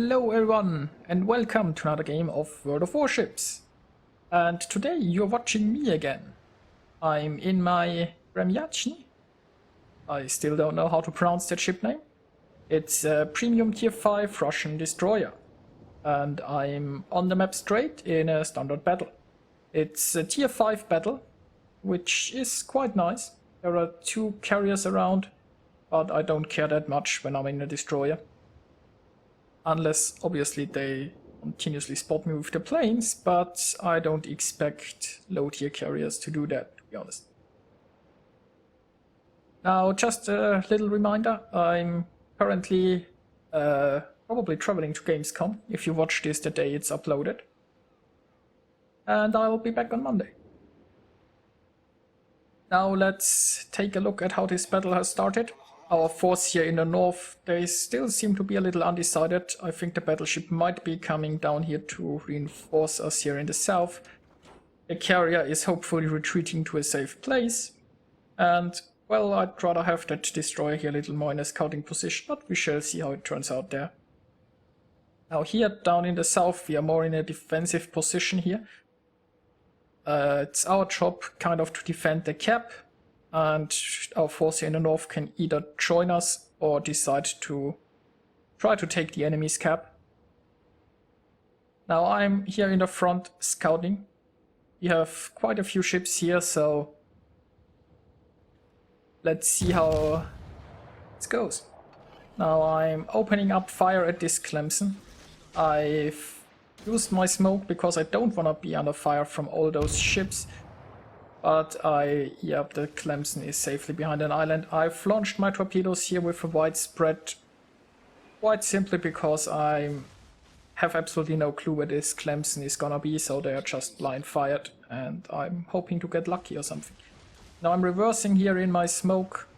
Hello everyone and welcome to another game of World of Warships. And today you're watching me again. I'm in my Gremyashchy. I still don't know how to pronounce that ship name. It's a premium tier 5 Russian destroyer. And I'm on the map straight in a standard battle. It's a tier 5 battle, which is quite nice. There are 2 carriers around, but I don't care that much when I'm in a destroyer. Unless, obviously, they continuously spot me with the planes, but I don't expect low-tier carriers to do that, to be honest. Now, just a little reminder, I'm currently probably traveling to Gamescom, if you watch this the day it's uploaded. And I'll be back on Monday. Now let's take a look at how this battle has started. Our force here in the north, they still seem to be a little undecided. I think the battleship might be coming down here to reinforce us here in the south. The carrier is hopefully retreating to a safe place. And, well, I'd rather have that destroyer here a little more in a scouting position, but we shall see how it turns out there. Now here down in the south, we are more in a defensive position here. It's our job kind of to defend the cap. And our force here in the north can either join us or decide to try to take the enemy's cap. Now I'm here in the front scouting. We have quite a few ships here, so let's see how it goes. Now I'm opening up fire at this Clemson. I've used my smoke because I don't want to be under fire from all those ships. But the Clemson is safely behind an island. I've launched my torpedoes here with a wide spread, quite simply because I have absolutely no clue where this Clemson is gonna be, so they are just blind fired, and I'm hoping to get lucky or something. Now I'm reversing here in my smoke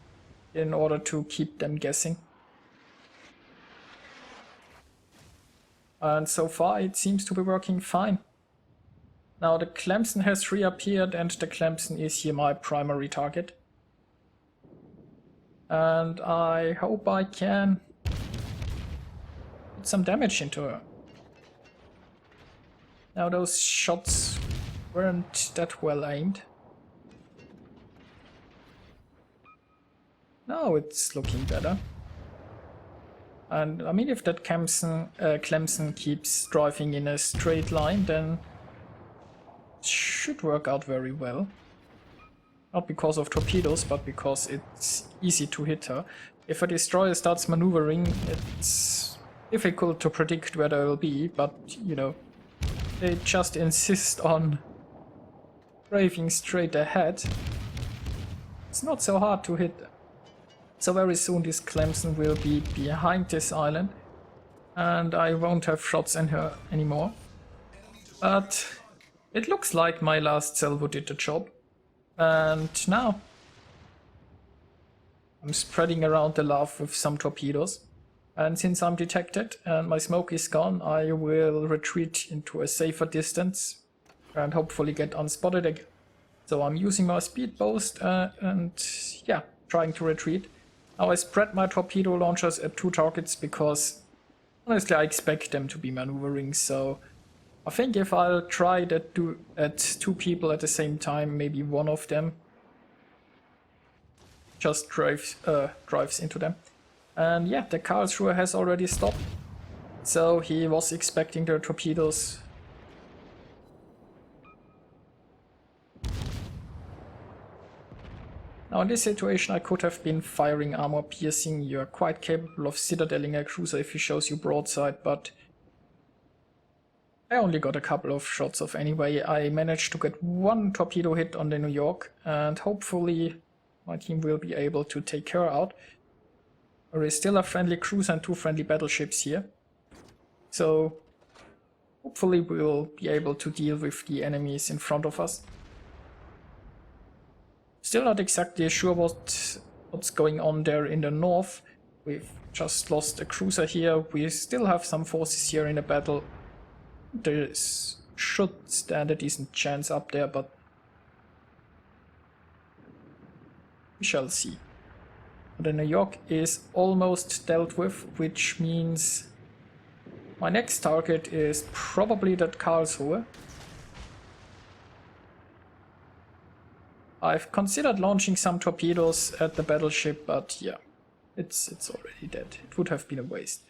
in order to keep them guessing. And so far it seems to be working fine. Now the Clemson has reappeared and the Clemson is here my primary target. And I hope I can put some damage into her. Now those shots weren't that well aimed. Now it's looking better. And I mean, if that Clemson keeps driving in a straight line, then should work out very well. Not because of torpedoes, but because it's easy to hit her. If a destroyer starts maneuvering, it's difficult to predict where they will be, but, you know, they just insist on driving straight ahead. It's not so hard to hit them. So very soon this Clemson will be behind this island, and I won't have shots in her anymore. But it looks like my last salvo did the job, and now I'm spreading around the love with some torpedoes, and since I'm detected and my smoke is gone, I will retreat into a safer distance and hopefully get unspotted again. So I'm using my speed boost and yeah, trying to retreat. Now I spread my torpedo launchers at 2 targets because honestly I expect them to be maneuvering, so I think if I'll try that at 2 people at the same time, maybe one of them just drives into them. And yeah, the Karlsruhe has already stopped, so he was expecting the torpedoes. Now in this situation I could have been firing armor piercing. You're quite capable of citadeling a cruiser if he shows you broadside, but I only got a couple of shots off anyway. I managed to get 1 torpedo hit on the New York, and hopefully my team will be able to take her out. There is still a friendly cruiser and 2 friendly battleships here. So hopefully we'll be able to deal with the enemies in front of us. Still not exactly sure what's going on there in the north. We've just lost a cruiser here. We still have some forces here in the battle. There should stand a decent chance up there, but we shall see. The New York is almost dealt with, which means My next target is probably that Karlsruhe. I've considered launching some torpedoes at the battleship, but yeah, it's already dead. It would have been a waste.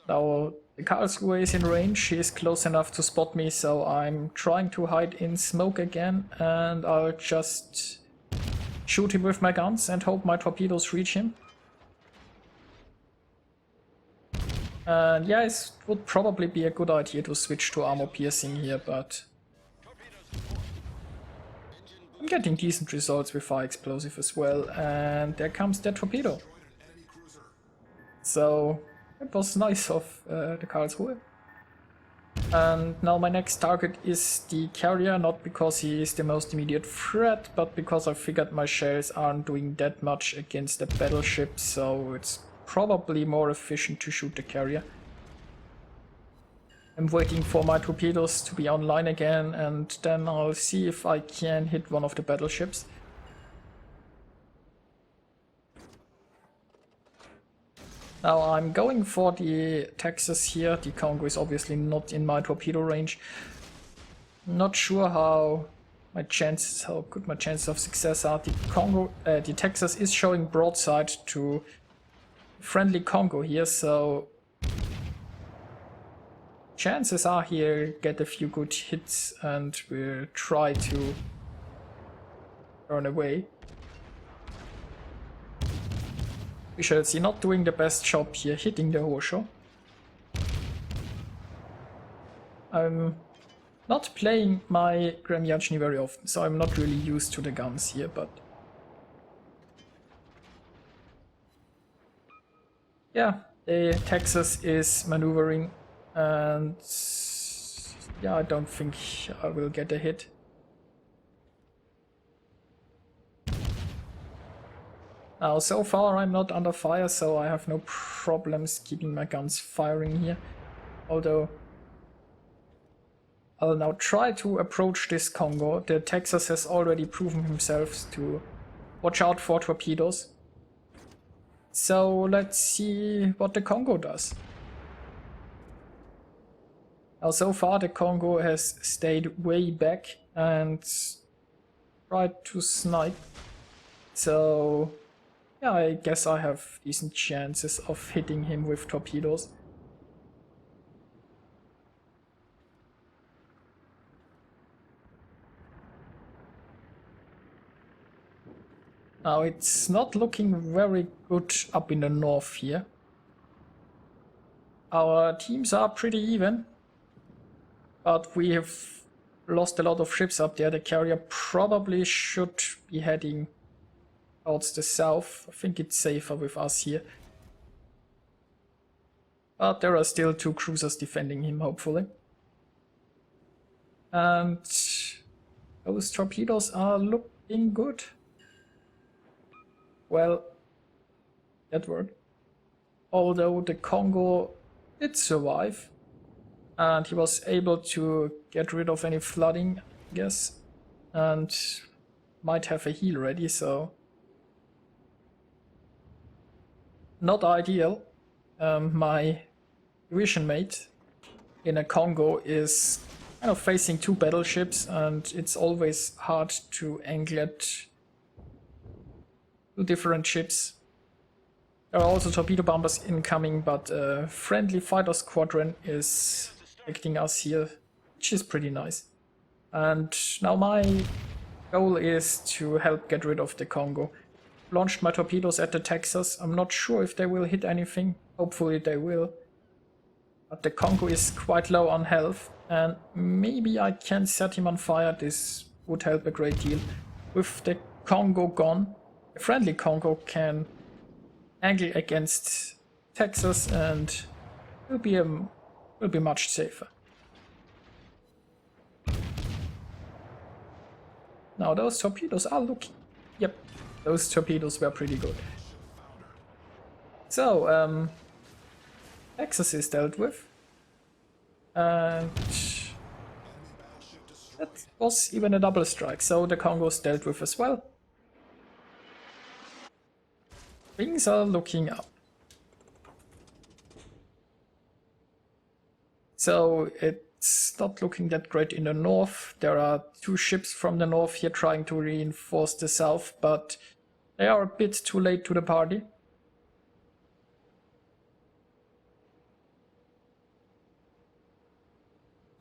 Now the Karlsruhe is in range, she is close enough to spot me, so I'm trying to hide in smoke again, and I'll just shoot him with my guns and hope my torpedoes reach him. And yeah, it would probably be a good idea to switch to armor piercing here, but I'm getting decent results with fire explosive as well, and there comes that torpedo. So it was nice of the Karlsruhe. And now my next target is the carrier, not because he is the most immediate threat, but because I figured my shells aren't doing that much against the battleship, so it's probably more efficient to shoot the carrier. I'm waiting for my torpedoes to be online again, and then I'll see if I can hit one of the battleships. Now I'm going for the Texas here. The Congo is obviously not in my torpedo range. Not sure how good my chances of success are. The Texas is showing broadside to friendly Congo here, so chances are here get a few good hits and we'll try to run away. We shall see, not doing the best job here hitting the Hosho. I'm not playing my Gremyashchy very often, so I'm not really used to the guns here, but yeah, the Texas is maneuvering, and yeah, I don't think I will get a hit. Now, so far I'm not under fire, so I have no problems keeping my guns firing here. Although I'll now try to approach this Congo. The Texas has already proven himself to watch out for torpedoes. So let's see what the Congo does. Now, so far the Congo has stayed way back and tried to snipe. So yeah, I guess I have decent chances of hitting him with torpedoes. Now it's not looking very good up in the north here. Our teams are pretty even, but we have lost a lot of ships up there. The carrier probably should be heading towards the south. I think it's safer with us here. But there are still two cruisers defending him, hopefully. And those torpedoes are looking good. Well, that worked. Although the Congo did survive. And he was able to get rid of any flooding, I guess. And might have a heal ready, so not ideal. My division mate in a Congo is kind of facing two battleships, and it's always hard to angle at two different ships. There are also torpedo bombers incoming, but a friendly fighter squadron is protecting us here, which is pretty nice. And now my goal is to help get rid of the Congo. Launched my torpedoes at the Texas. I'm not sure if they will hit anything. Hopefully they will. But the Congo is quite low on health, and maybe I can set him on fire. This would help a great deal. With the Congo gone, the friendly Congo can angle against Texas and will be much safer. Now those torpedoes are looking. Yep. Those torpedoes were pretty good. So, Texas is dealt with. And that was even a double strike, so the Congo's dealt with as well. Things are looking up. So it's not looking that great in the north. There are 2 ships from the north here trying to reinforce the south, but they are a bit too late to the party.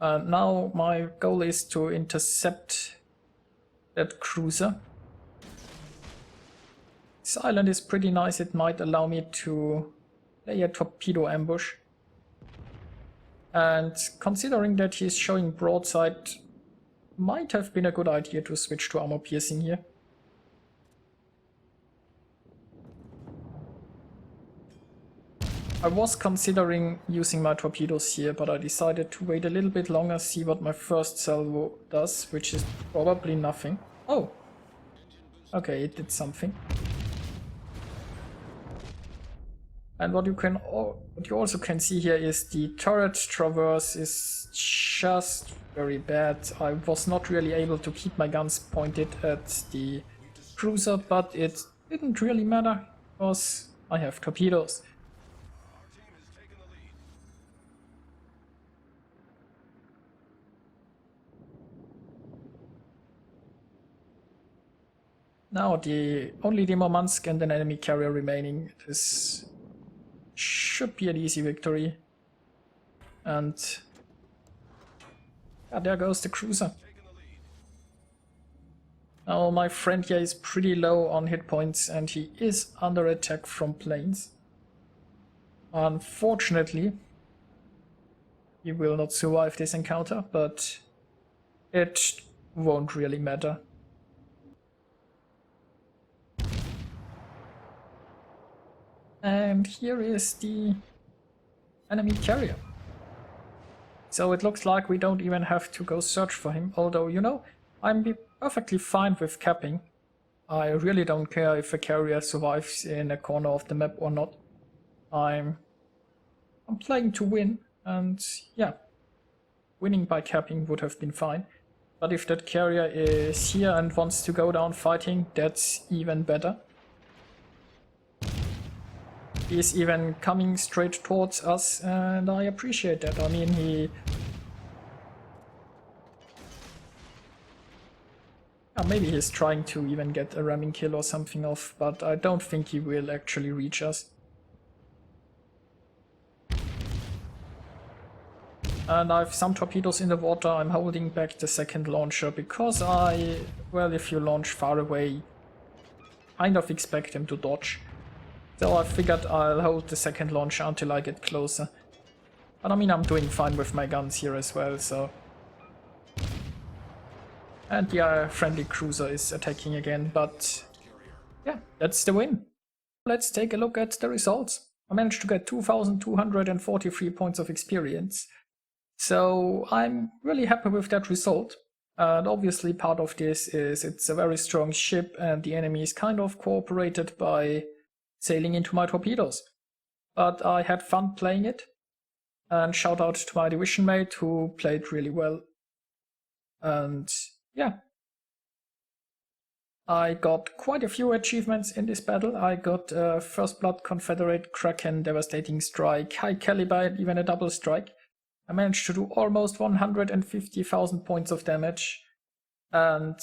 Now my goal is to intercept that cruiser. This island is pretty nice. It might allow me to lay a torpedo ambush. And considering that he's showing broadside, might have been a good idea to switch to armor piercing here. I was considering using my torpedoes here, but I decided to wait a little bit longer, see what my first salvo does, which is probably nothing. Oh! Okay, it did something. And what you also can see here is the turret traverse is just very bad. I was not really able to keep my guns pointed at the cruiser, but it didn't really matter because I have torpedoes. Now only the Murmansk and an enemy carrier remaining. This should be an easy victory. And yeah, there goes the cruiser. Now my friend here is pretty low on hit points and he is under attack from planes. Unfortunately, he will not survive this encounter, but it won't really matter. And here is the enemy carrier. So it looks like we don't even have to go search for him, although, you know, I'm perfectly fine with capping. I really don't care if a carrier survives in a corner of the map or not. I'm playing to win, and yeah, winning by capping would have been fine. But if that carrier is here and wants to go down fighting, that's even better. He is even coming straight towards us, and I appreciate that. I mean, maybe he's trying to even get a ramming kill or something off, but I don't think he will actually reach us. And I have some torpedoes in the water. I'm holding back the second launcher because well, if you launch far away, kind of expect him to dodge. So I figured I'll hold the second launcher until I get closer. But I mean, I'm doing fine with my guns here as well, so... And yeah, friendly cruiser is attacking again, but... yeah, that's the win. Let's take a look at the results. I managed to get 2,243 points of experience. So I'm really happy with that result. And obviously part of this is it's a very strong ship and the enemy is kind of cooperated by sailing into my torpedoes. But I had fun playing it, and shout out to my division mate who played really well. And yeah, I got quite a few achievements in this battle. I got First Blood, Confederate, Kraken, Devastating Strike, High Caliber, and even a double strike. I managed to do almost 150,000 points of damage, and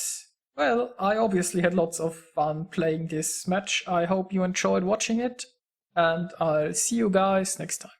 well, I obviously had lots of fun playing this match. I hope you enjoyed watching it, and I'll see you guys next time.